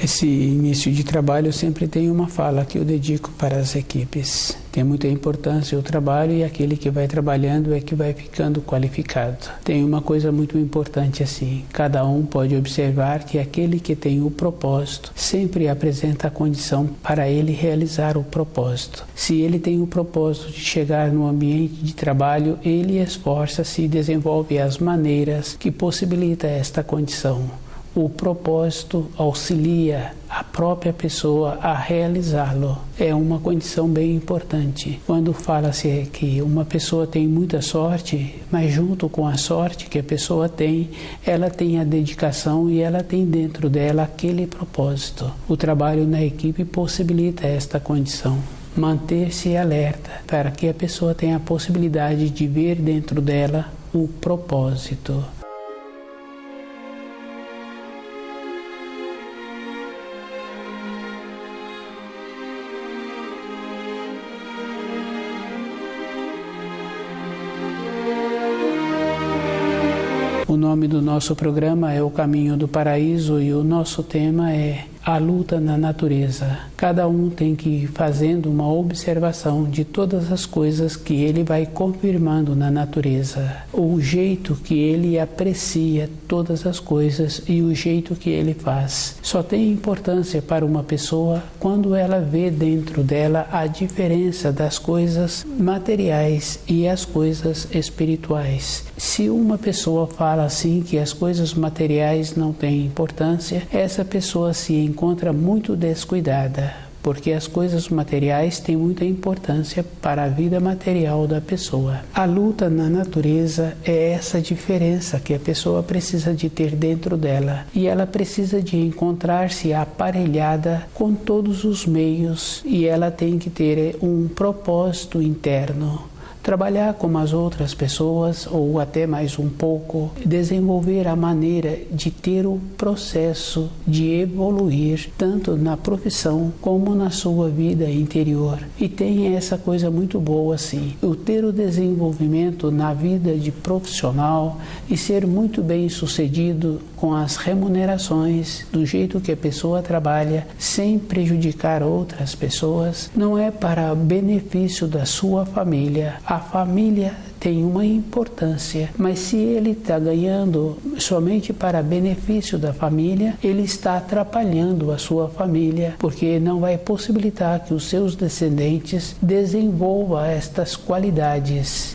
Esse início de trabalho eu sempre tenho uma fala que eu dedico para as equipes. Tem muita importância o trabalho e aquele que vai trabalhando é que vai ficando qualificado. Tem uma coisa muito importante assim, cada um pode observar que aquele que tem o propósito sempre apresenta a condição para ele realizar o propósito. Se ele tem o propósito de chegar no ambiente de trabalho, ele esforça-se e desenvolve as maneiras que possibilita esta condição. O propósito auxilia a própria pessoa a realizá-lo. É uma condição bem importante. Quando fala-se que uma pessoa tem muita sorte, mas junto com a sorte que a pessoa tem, ela tem a dedicação e ela tem dentro dela aquele propósito. O trabalho na equipe possibilita esta condição. Manter-se alerta para que a pessoa tenha a possibilidade de ver dentro dela o propósito. O nome do nosso programa é O Caminho do Paraíso e o nosso tema é a luta na natureza. Cada um tem que ir fazendo uma observação de todas as coisas que ele vai confirmando na natureza. O jeito que ele aprecia todas as coisas e o jeito que ele faz. Só tem importância para uma pessoa quando ela vê dentro dela a diferença das coisas materiais e as coisas espirituais. Se uma pessoa fala assim que as coisas materiais não têm importância, essa pessoa se encontra muito descuidada, porque as coisas materiais têm muita importância para a vida material da pessoa. A luta na natureza é essa diferença que a pessoa precisa de ter dentro dela, e ela precisa de encontrar-se aparelhada com todos os meios, e ela tem que ter um propósito interno. Trabalhar como as outras pessoas, ou até mais um pouco, desenvolver a maneira de ter o processo de evoluir, tanto na profissão como na sua vida interior. E tem essa coisa muito boa assim, o ter o desenvolvimento na vida de profissional e ser muito bem sucedido com as remunerações, do jeito que a pessoa trabalha, sem prejudicar outras pessoas, não é para benefício da sua família. A família tem uma importância, mas se ele está ganhando somente para benefício da família, ele está atrapalhando a sua família, porque não vai possibilitar que os seus descendentes desenvolvam estas qualidades.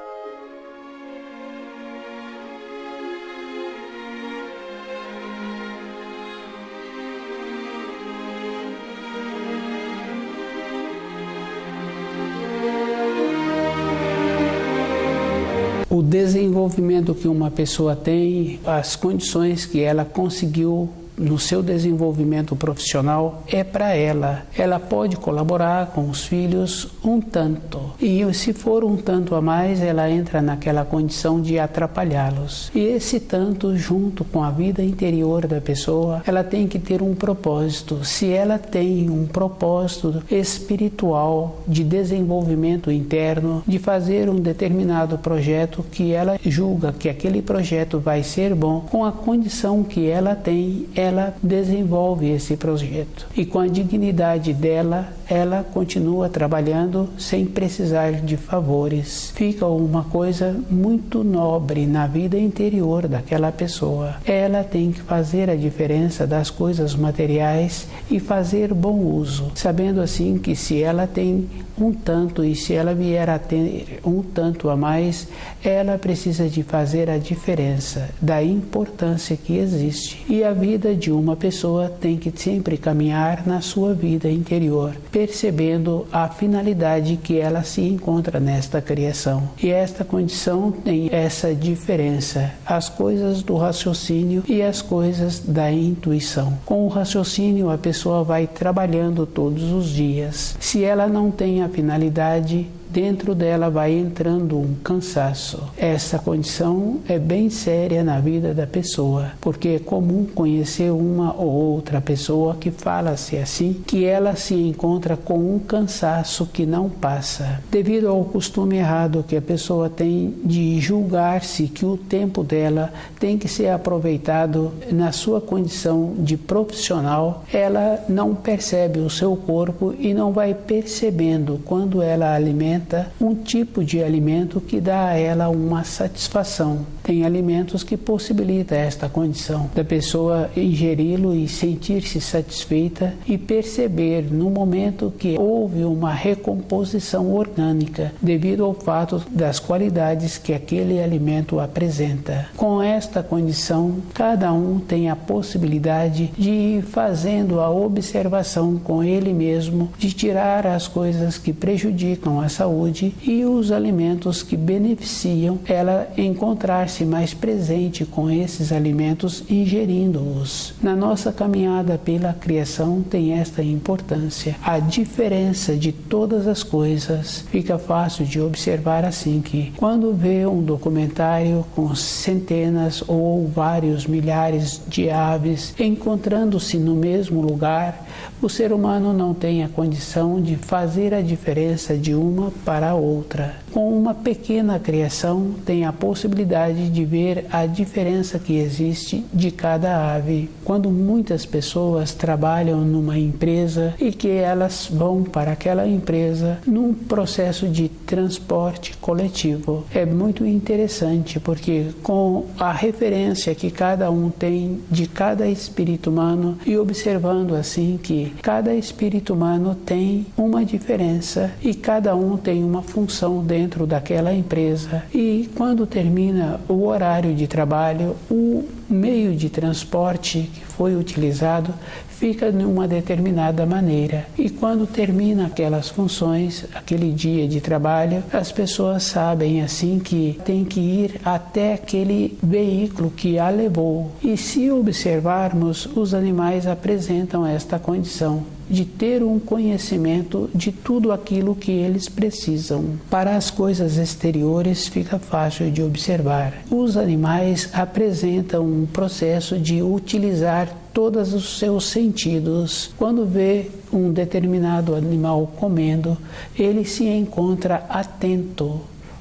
O desenvolvimento que uma pessoa tem, as condições que ela conseguiu no seu desenvolvimento profissional é para ela. Ela pode colaborar com os filhos um tanto. E se for um tanto a mais, ela entra naquela condição de atrapalhá-los. E esse tanto, junto com a vida interior da pessoa, ela tem que ter um propósito. Se ela tem um propósito espiritual de desenvolvimento interno, de fazer um determinado projeto que ela julga que aquele projeto vai ser bom, com a condição que ela tem, ela desenvolve esse projeto. E com a dignidade dela, ela continua trabalhando sem precisar de favores. Fica uma coisa muito nobre na vida interior daquela pessoa. Ela tem que fazer a diferença das coisas materiais e fazer bom uso, sabendo assim que se ela tem um tanto e se ela vier a ter um tanto a mais, ela precisa de fazer a diferença da importância que existe. E a vida de uma pessoa tem que sempre caminhar na sua vida interior, percebendo a finalidade que ela se encontra nesta criação. E esta condição tem essa diferença, as coisas do raciocínio e as coisas da intuição. Com o raciocínio, a pessoa vai trabalhando todos os dias. Se ela não tem a finalidade, dentro dela vai entrando um cansaço. Essa condição é bem séria na vida da pessoa, porque é comum conhecer uma ou outra pessoa que fala-se assim, que ela se encontra com um cansaço que não passa, devido ao costume errado que a pessoa tem de julgar-se que o tempo dela tem que ser aproveitado na sua condição de profissional. Ela não percebe o seu corpo e não vai percebendo quando ela alimenta um tipo de alimento que dá a ela uma satisfação. Tem alimentos que possibilitam esta condição da pessoa ingeri-lo e sentir-se satisfeita e perceber no momento que houve uma recomposição orgânica devido ao fato das qualidades que aquele alimento apresenta. Com esta condição, cada um tem a possibilidade de ir fazendo a observação com ele mesmo, de tirar as coisas que prejudicam a saúde e os alimentos que beneficiam, ela encontrar-se mais presente com esses alimentos, ingerindo-os. Na nossa caminhada pela criação tem esta importância. A diferença de todas as coisas fica fácil de observar assim que quando vê um documentário com centenas ou vários milhares de aves encontrando-se no mesmo lugar, o ser humano não tem a condição de fazer a diferença de uma para a outra. Com uma pequena criação, tem a possibilidade de ver a diferença que existe de cada ave. Quando muitas pessoas trabalham numa empresa e que elas vão para aquela empresa num processo de transporte coletivo, é muito interessante porque com a referência que cada um tem de cada espírito humano e observando assim que cada espírito humano tem uma diferença e cada um tem uma função dentro daquela empresa, e quando termina o horário de trabalho, o meio de transporte que foi utilizado fica de uma determinada maneira, e quando termina aquelas funções, aquele dia de trabalho, as pessoas sabem assim que tem que ir até aquele veículo que a levou. E se observarmos, os animais apresentam esta condição de ter um conhecimento de tudo aquilo que eles precisam. Para as coisas exteriores fica fácil de observar. Os animais apresentam um processo de utilizar todos os seus sentidos. Quando vê um determinado animal comendo, ele se encontra atento,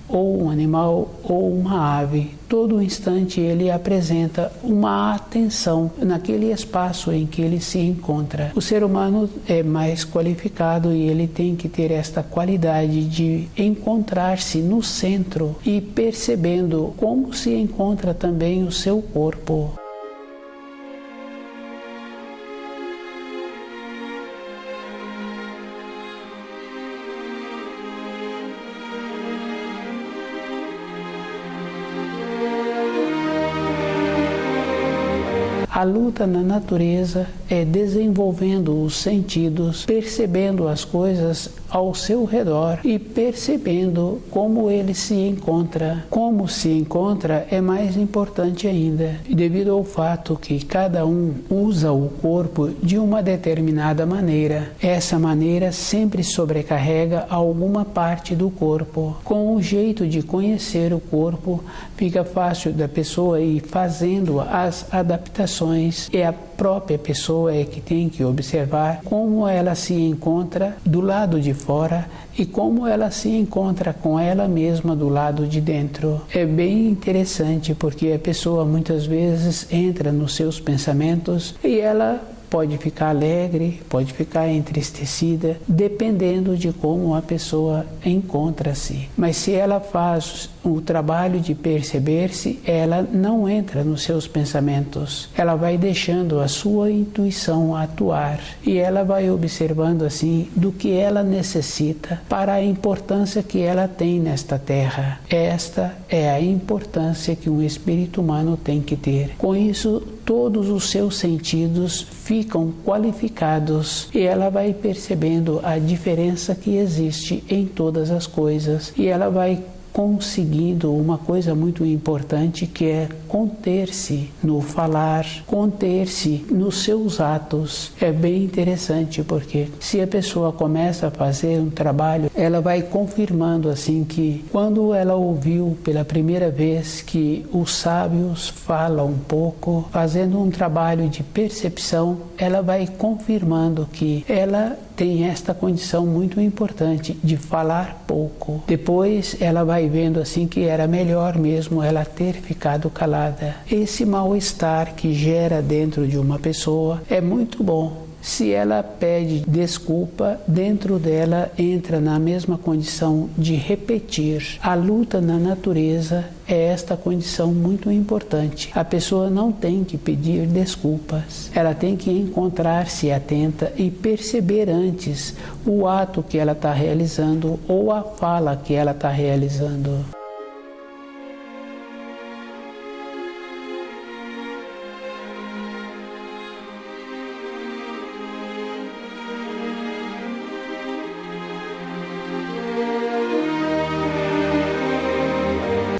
ou um animal ou uma ave. Todo instante ele apresenta uma atenção naquele espaço em que ele se encontra. O ser humano é mais qualificado e ele tem que ter esta qualidade de encontrar-se no centro e percebendo como se encontra também o seu corpo. A luta na natureza é desenvolvendo os sentidos, percebendo as coisas ao seu redor e percebendo como ele se encontra. Como se encontra é mais importante ainda, devido ao fato que cada um usa o corpo de uma determinada maneira. Essa maneira sempre sobrecarrega alguma parte do corpo. Com o jeito de conhecer o corpo, fica fácil da pessoa ir fazendo as adaptações. É a própria pessoa que tem que observar como ela se encontra do lado de fora e como ela se encontra com ela mesma do lado de dentro. É bem interessante porque a pessoa muitas vezes entra nos seus pensamentos e ela pode ficar alegre, pode ficar entristecida, dependendo de como a pessoa encontra-se. Mas se ela faz o trabalho de perceber-se, ela não entra nos seus pensamentos. Ela vai deixando a sua intuição atuar e ela vai observando assim do que ela necessita para a importância que ela tem nesta terra. Esta é a importância que um espírito humano tem que ter. Com isso, todos os seus sentidos ficam qualificados e ela vai percebendo a diferença que existe em todas as coisas e ela vai conseguindo uma coisa muito importante, que é conter-se no falar, conter-se nos seus atos. É bem interessante, porque se a pessoa começa a fazer um trabalho, ela vai confirmando assim que quando ela ouviu pela primeira vez que os sábios falam um pouco, fazendo um trabalho de percepção, ela vai confirmando que ela tem esta condição muito importante de falar pouco. Depois ela vai vendo assim que era melhor mesmo ela ter ficado calada. Esse mal-estar que gera dentro de uma pessoa é muito bom. Se ela pede desculpa, dentro dela entra na mesma condição de repetir. A luta na natureza é esta condição muito importante. A pessoa não tem que pedir desculpas. Ela tem que encontrar-se atenta e perceber antes o ato que ela está realizando ou a fala que ela está realizando.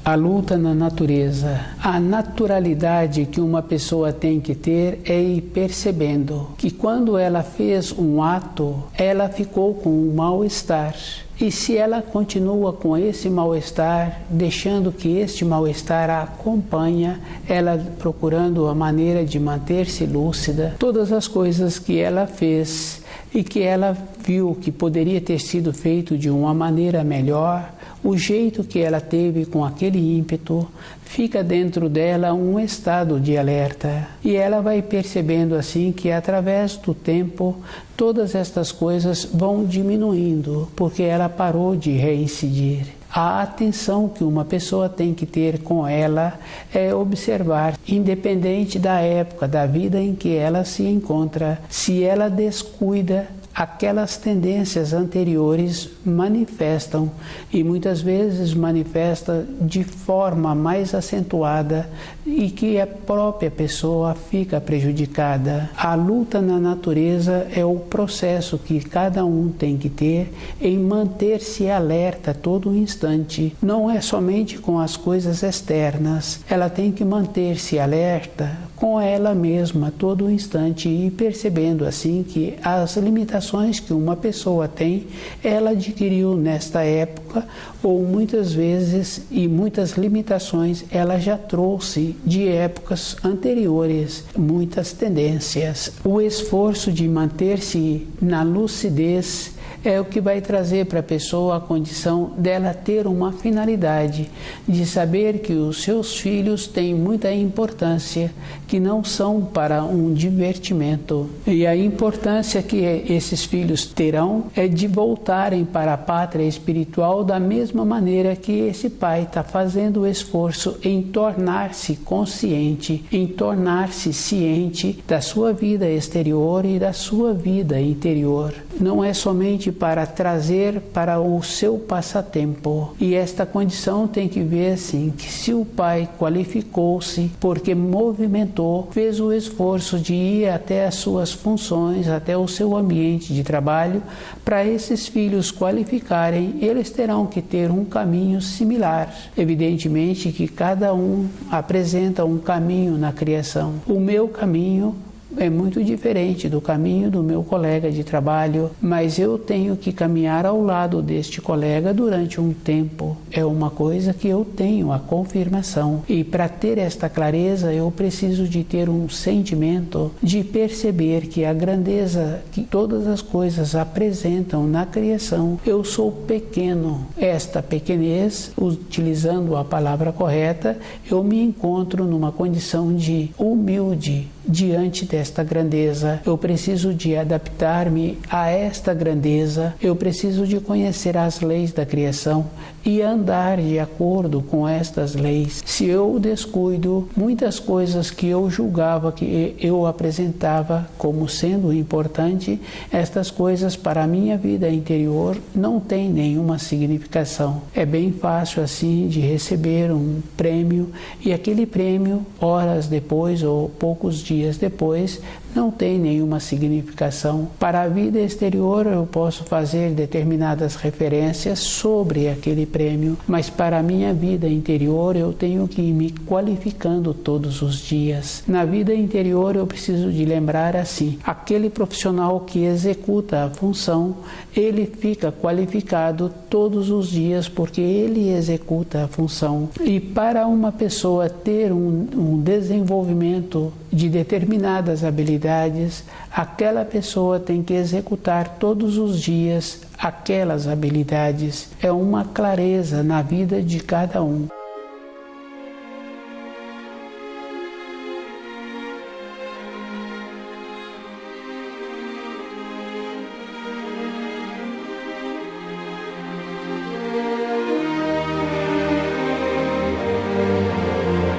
A luta na natureza. A naturalidade que uma pessoa tem que ter é ir percebendo que quando ela fez um ato, ela ficou com um mal-estar. E se ela continua com esse mal-estar, deixando que este mal-estar a acompanha, ela procurando a maneira de manter-se lúcida, todas as coisas que ela fez e que ela viu que poderia ter sido feito de uma maneira melhor, o jeito que ela teve com aquele ímpeto, fica dentro dela um estado de alerta. E ela vai percebendo assim que através do tempo todas estas coisas vão diminuindo, porque ela parou de reincidir. A atenção que uma pessoa tem que ter com ela é observar, independente da época da vida em que ela se encontra, se ela descuida, aquelas tendências anteriores manifestam e muitas vezes manifesta de forma mais acentuada e que a própria pessoa fica prejudicada. A luta na natureza é o processo que cada um tem que ter em manter-se alerta todo instante. Não é somente com as coisas externas, ela tem que manter-se alerta com ela mesma todo instante e percebendo assim que as limitações que uma pessoa tem, ela adquiriu nesta época ou muitas vezes e muitas limitações ela já trouxe de épocas anteriores, muitas tendências. O esforço de manter-se na lucidez é o que vai trazer para a pessoa a condição dela ter uma finalidade, de saber que os seus filhos têm muita importância, que não são para um divertimento. E a importância que esses filhos terão é de voltarem para a pátria espiritual da mesma maneira que esse pai está fazendo o esforço em tornar-se consciente, em tornar-se ciente da sua vida exterior e da sua vida interior. Não é somente para trazer para o seu passatempo. E esta condição tem que ver assim, que se o pai qualificou-se porque movimentou, fez o esforço de ir até as suas funções, até o seu ambiente de trabalho, para esses filhos qualificarem, eles terão que ter um caminho similar. Evidentemente que cada um apresenta um caminho na criação. O meu caminho é muito diferente do caminho do meu colega de trabalho, mas eu tenho que caminhar ao lado deste colega durante um tempo. É uma coisa que eu tenho a confirmação. E para ter esta clareza, eu preciso de ter um sentimento de perceber que a grandeza que todas as coisas apresentam na criação, eu sou pequeno. Esta pequenez, utilizando a palavra correta, eu me encontro numa condição de humilde diante desta grandeza. Eu preciso de adaptar-me a esta grandeza, eu preciso de conhecer as leis da criação e andar de acordo com estas leis. Se eu descuido, muitas coisas que eu julgava, que eu apresentava como sendo importante, estas coisas para a minha vida interior não têm nenhuma significação. É bem fácil assim de receber um prêmio e aquele prêmio, horas depois ou poucos dias depois, não tem nenhuma significação. Para a vida exterior eu posso fazer determinadas referências sobre aquele prêmio, mas para a minha vida interior eu tenho que ir me qualificando todos os dias. Na vida interior eu preciso de lembrar assim: aquele profissional que executa a função, ele fica qualificado todos os dias porque ele executa a função. E para uma pessoa ter um desenvolvimento de determinadas habilidades, aquela pessoa tem que executar todos os dias aquelas habilidades. É uma clareza na vida de cada um.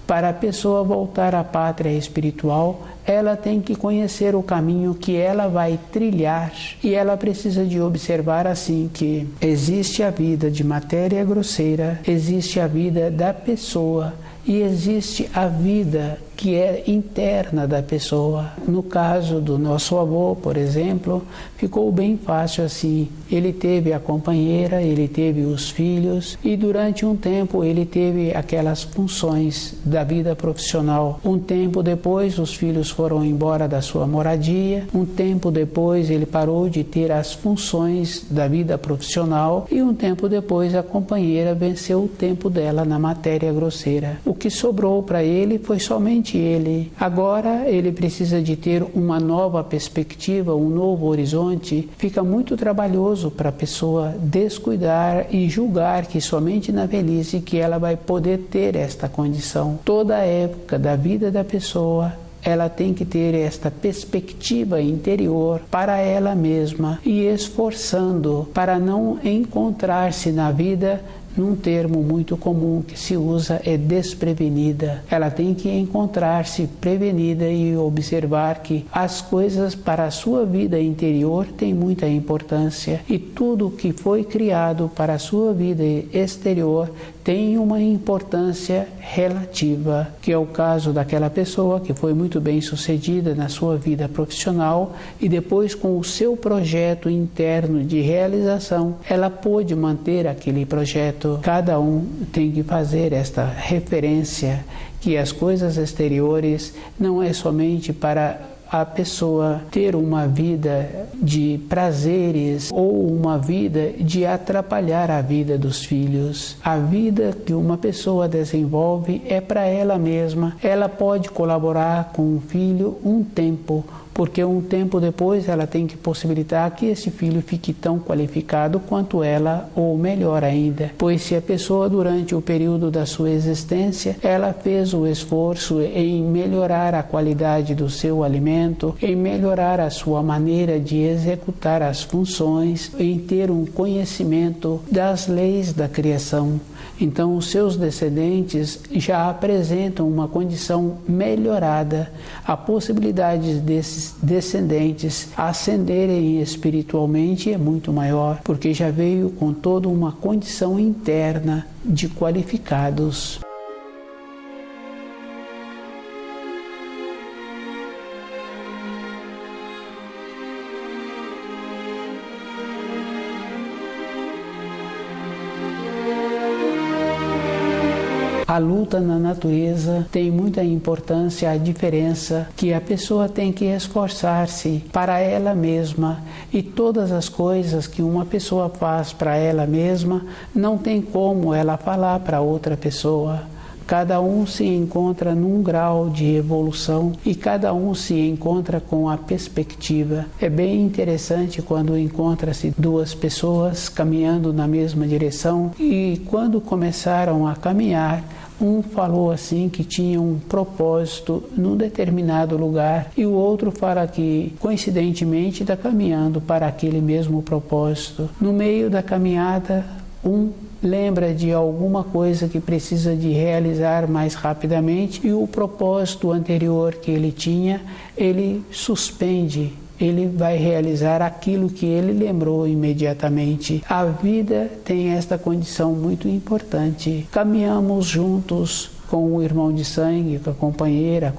Para a pessoa voltar à pátria espiritual, ela tem que conhecer o caminho que ela vai trilhar e ela precisa de observar assim que existe a vida de matéria grosseira, existe a vida da pessoa e existe a vida que é interna da pessoa. No caso do nosso avô, por exemplo, ficou bem fácil assim. Ele teve a companheira, ele teve os filhos e durante um tempo ele teve aquelas funções da vida profissional. Um tempo depois os filhos foram embora da sua moradia, um tempo depois ele parou de ter as funções da vida profissional e um tempo depois a companheira venceu o tempo dela na matéria grosseira. O que sobrou para ele foi somente ele. Agora ele precisa de ter uma nova perspectiva, um novo horizonte. Fica muito trabalhoso para a pessoa descuidar e julgar que somente na velhice que ela vai poder ter esta condição. Toda a época da vida da pessoa ela tem que ter esta perspectiva interior para ela mesma e esforçando para não encontrar-se na vida num termo muito comum que se usa é desprevenida. Ela tem que encontrar-se prevenida e observar que as coisas para a sua vida interior têm muita importância e tudo que foi criado para a sua vida exterior tem uma importância relativa, que é o caso daquela pessoa que foi muito bem sucedida na sua vida profissional e depois com o seu projeto interno de realização, ela pôde manter aquele projeto. Cada um tem que fazer esta referência que as coisas exteriores não é somente para a pessoa ter uma vida de prazeres ou uma vida de atrapalhar a vida dos filhos. A vida que uma pessoa desenvolve é para ela mesma. Ela pode colaborar com o filho um tempo, porque um tempo depois ela tem que possibilitar que esse filho fique tão qualificado quanto ela, ou melhor ainda. Pois se a pessoa durante o período da sua existência, ela fez o esforço em melhorar a qualidade do seu alimento, em melhorar a sua maneira de executar as funções, em ter um conhecimento das leis da criação, então os seus descendentes já apresentam uma condição melhorada. A possibilidade desses descendentes ascenderem espiritualmente é muito maior, porque já veio com toda uma condição interna de qualificados. A luta na natureza tem muita importância, a diferença que a pessoa tem que esforçar-se para ela mesma, e todas as coisas que uma pessoa faz para ela mesma não tem como ela falar para outra pessoa. Cada um se encontra num grau de evolução e cada um se encontra com a perspectiva. É bem interessante quando encontra-se duas pessoas caminhando na mesma direção e quando começaram a caminhar, um falou assim que tinha um propósito num determinado lugar e o outro fala que coincidentemente está caminhando para aquele mesmo propósito. No meio da caminhada, um lembra de alguma coisa que precisa de realizar mais rapidamente e o propósito anterior que ele tinha, ele suspende. Ele vai realizar aquilo que ele lembrou imediatamente. A vida tem esta condição muito importante. Caminhamos juntos com o irmão de sangue, com a companheira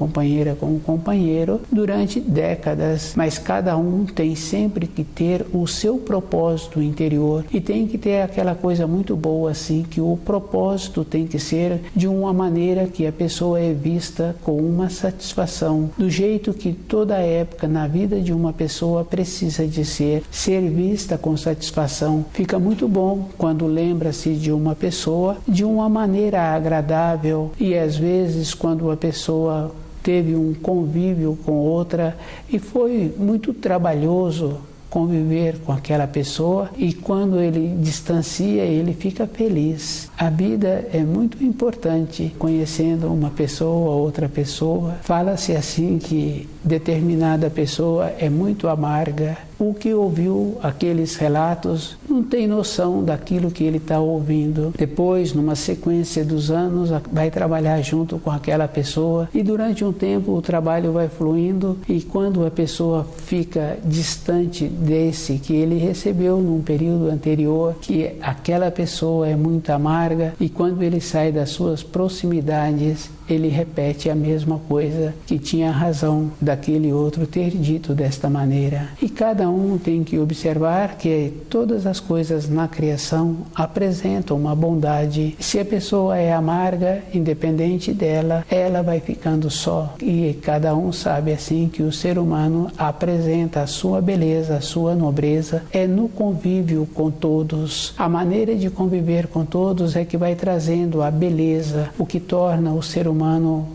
com o companheiro, durante décadas, mas cada um tem sempre que ter o seu propósito interior e tem que ter aquela coisa muito boa assim, que o propósito tem que ser de uma maneira que a pessoa é vista com uma satisfação, do jeito que toda época na vida de uma pessoa precisa de ser vista com satisfação. Fica muito bom quando lembra-se de uma pessoa de uma maneira agradável, e às vezes quando a pessoa teve um convívio com outra e foi muito trabalhoso conviver com aquela pessoa, e quando ele distancia, ele fica feliz. A vida é muito importante. Conhecendo uma pessoa, outra pessoa, fala-se assim que determinada pessoa é muito amarga. O que ouviu aqueles relatos não tem noção daquilo que ele está ouvindo. Depois, numa sequência dos anos, vai trabalhar junto com aquela pessoa e durante um tempo o trabalho vai fluindo, e quando a pessoa fica distante desse que ele recebeu num período anterior, que aquela pessoa é muito amarga, e quando ele sai das suas proximidades, ele repete a mesma coisa, que tinha razão daquele outro ter dito desta maneira. E cada um tem que observar que todas as coisas na criação apresentam uma bondade. Se a pessoa é amarga, independente dela, ela vai ficando só. E cada um sabe assim que o ser humano apresenta a sua beleza, a sua nobreza, é no convívio com todos. A maneira de conviver com todos é que vai trazendo a beleza, o que torna o ser humano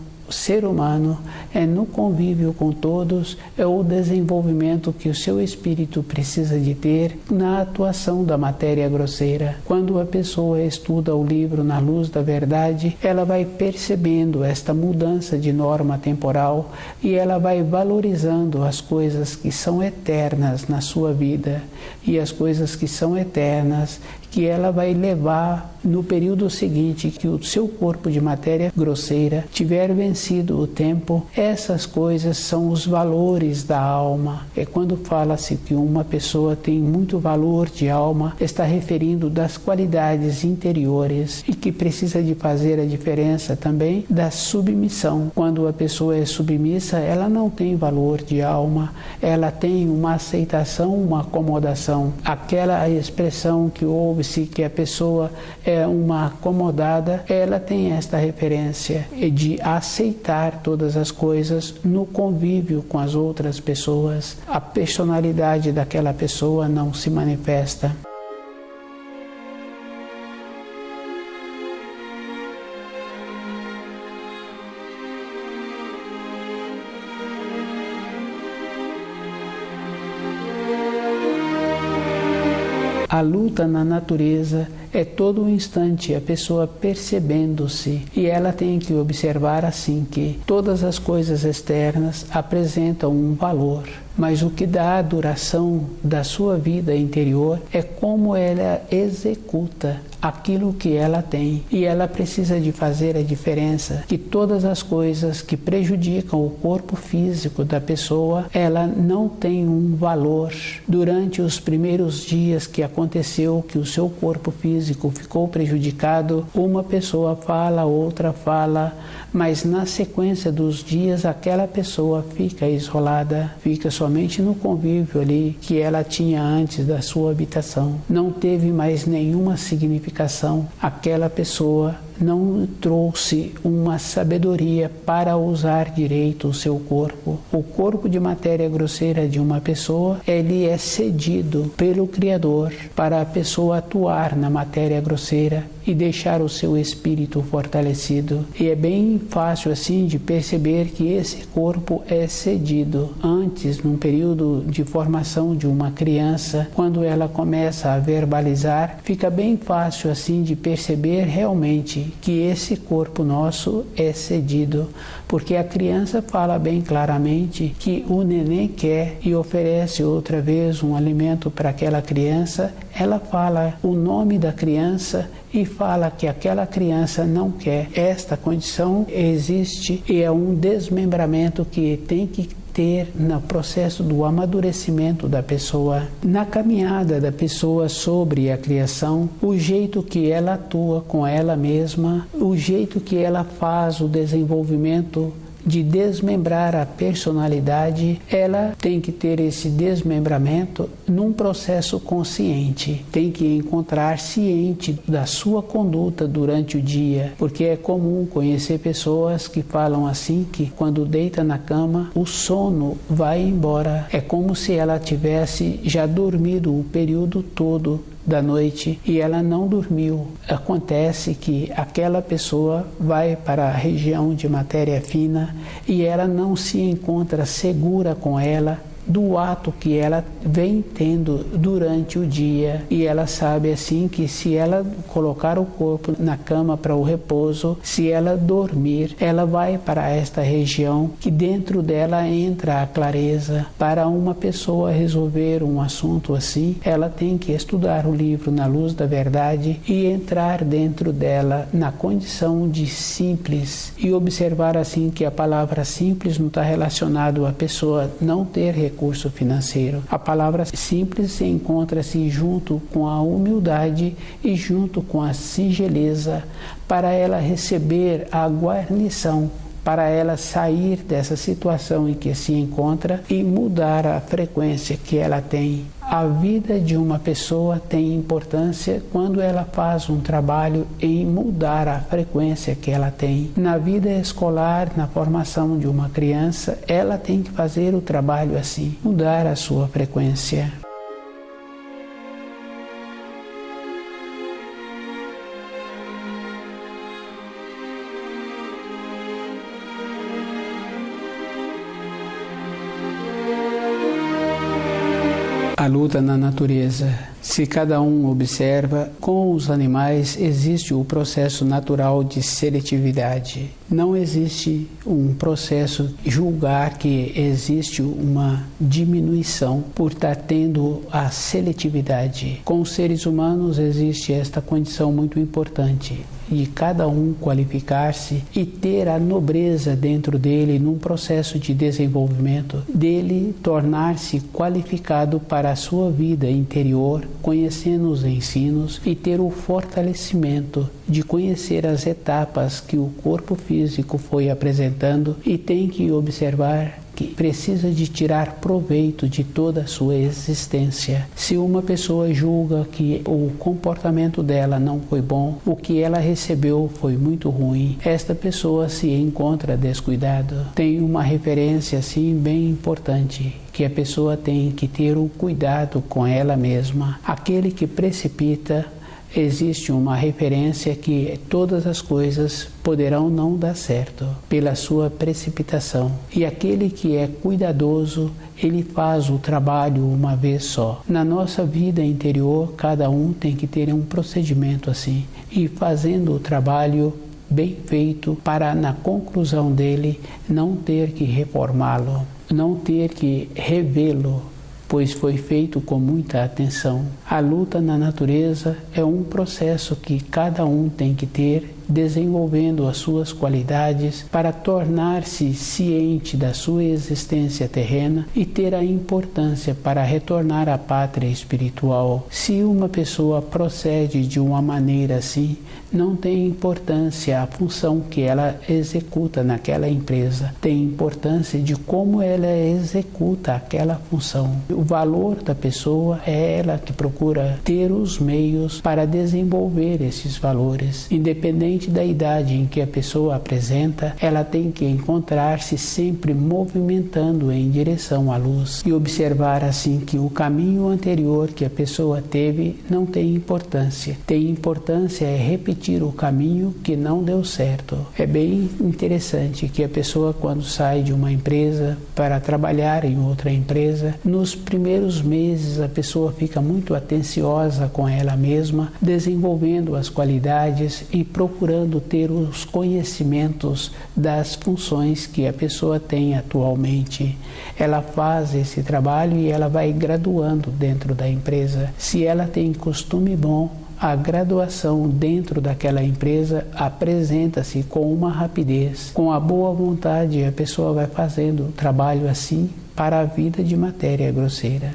é no convívio com todos, é o desenvolvimento que o seu espírito precisa de ter na atuação da matéria grosseira. Quando a pessoa estuda o livro Na Luz da Verdade, ela vai percebendo esta mudança de norma temporal e ela vai valorizando as coisas que são eternas na sua vida, e as coisas que são eternas que ela vai levar no período seguinte, que o seu corpo de matéria grosseira tiver vencido o tempo. Essas coisas são os valores da alma. É quando fala-se que uma pessoa tem muito valor de alma, está referindo das qualidades interiores, e que precisa de fazer a diferença também da submissão. Quando a pessoa é submissa, ela não tem valor de alma, ela tem uma aceitação, uma acomodação. Aquela expressão que ouve-se que a pessoa é uma acomodada, ela tem esta referência de aceitar todas as coisas no convívio com as outras pessoas. A personalidade daquela pessoa não se manifesta. A luta na natureza é todo um instante a pessoa percebendo-se, e ela tem que observar assim que todas as coisas externas apresentam um valor, mas o que dá a duração da sua vida interior é como ela executa aquilo que ela tem, e ela precisa de fazer a diferença, que todas as coisas que prejudicam o corpo físico da pessoa, ela não tem um valor. Durante os primeiros dias que aconteceu que o seu corpo físico ficou prejudicado, uma pessoa fala, outra fala, mas na sequência dos dias aquela pessoa fica isolada, fica somente no convívio ali que ela tinha antes da sua habitação. Não teve mais nenhuma significação. Aquela pessoa não trouxe uma sabedoria para usar direito o seu corpo. O corpo de matéria grosseira de uma pessoa, ele é cedido pelo Criador para a pessoa atuar na matéria grosseira e deixar o seu espírito fortalecido. E é bem fácil assim de perceber que esse corpo é cedido. Antes, num período de formação de uma criança, quando ela começa a verbalizar, fica bem fácil assim de perceber realmente que esse corpo nosso é cedido, porque a criança fala bem claramente que o neném quer e oferece outra vez um alimento para aquela criança. Ela fala o nome da criança e fala que aquela criança não quer. Esta condição existe e é um desmembramento que tem que ter no processo do amadurecimento da pessoa, na caminhada da pessoa sobre a criação, o jeito que ela atua com ela mesma, o jeito que ela faz o desenvolvimento de desmembrar a personalidade. Ela tem que ter esse desmembramento num processo consciente, tem que encontrar ciente da sua conduta durante o dia, porque é comum conhecer pessoas que falam assim, que quando deita na cama, o sono vai embora, é como se ela tivesse já dormido o período todo da noite e ela não dormiu. Acontece que aquela pessoa vai para a região de matéria fina e ela não se encontra segura com ela do ato que ela vem tendo durante o dia, e ela sabe assim que se ela colocar o corpo na cama para o repouso, se ela dormir, ela vai para esta região que dentro dela entra a clareza. Para uma pessoa resolver um assunto assim, ela tem que estudar o livro Na Luz da Verdade e entrar dentro dela na condição de simples e observar assim que a palavra simples não está relacionado a pessoa não ter recurso financeiro. A palavra simples encontra-se junto com a humildade e junto com a singeleza para ela receber a guarnição, para ela sair dessa situação em que se encontra e mudar a frequência que ela tem. A vida de uma pessoa tem importância quando ela faz um trabalho em mudar a frequência que ela tem. Na vida escolar, na formação de uma criança, ela tem que fazer o trabalho assim, mudar a sua frequência. A luta na natureza. Se cada um observa, com os animais existe o processo natural de seletividade. Não existe um processo julgar que existe uma diminuição por estar tendo a seletividade. Com os seres humanos existe esta condição muito importante de cada um qualificar-se e ter a nobreza dentro dele num processo de desenvolvimento, dele tornar-se qualificado para a sua vida interior, conhecendo os ensinos e ter o fortalecimento de conhecer as etapas que o corpo físico foi apresentando e tem que observar que precisa de tirar proveito de toda a sua existência. Se uma pessoa julga que o comportamento dela não foi bom, o que ela recebeu foi muito ruim, esta pessoa se encontra descuidada. Tem uma referência assim bem importante, que a pessoa tem que ter o cuidado com ela mesma. Aquele que precipita, existe uma referência que todas as coisas poderão não dar certo pela sua precipitação. E aquele que é cuidadoso, ele faz o trabalho uma vez só. Na nossa vida interior, cada um tem que ter um procedimento assim, e fazendo o trabalho bem feito para, na conclusão dele, não ter que reformá-lo, não ter que revê-lo, pois foi feito com muita atenção. A luta na natureza é um processo que cada um tem que ter, desenvolvendo as suas qualidades para tornar-se ciente da sua existência terrena e ter a importância para retornar à pátria espiritual. Se uma pessoa procede de uma maneira assim, não tem importância a função que ela executa naquela empresa, tem importância de como ela executa aquela função. O valor da pessoa é ela que procura ter os meios para desenvolver esses valores. Independente da idade em que a pessoa apresenta, ela tem que encontrar-se sempre movimentando em direção à luz e observar assim que o caminho anterior que a pessoa teve não tem importância. Tem importância é repetir o caminho que não deu certo. É bem interessante que a pessoa, quando sai de uma empresa para trabalhar em outra empresa, nos primeiros meses a pessoa fica muito atenciosa com ela mesma, desenvolvendo as qualidades e procurando ter os conhecimentos das funções que a pessoa tem atualmente. Ela faz esse trabalho e ela vai graduando dentro da empresa. Se ela tem costume bom, a graduação dentro daquela empresa apresenta-se com uma rapidez, com a boa vontade, a pessoa vai fazendo o trabalho assim para a vida de matéria grosseira.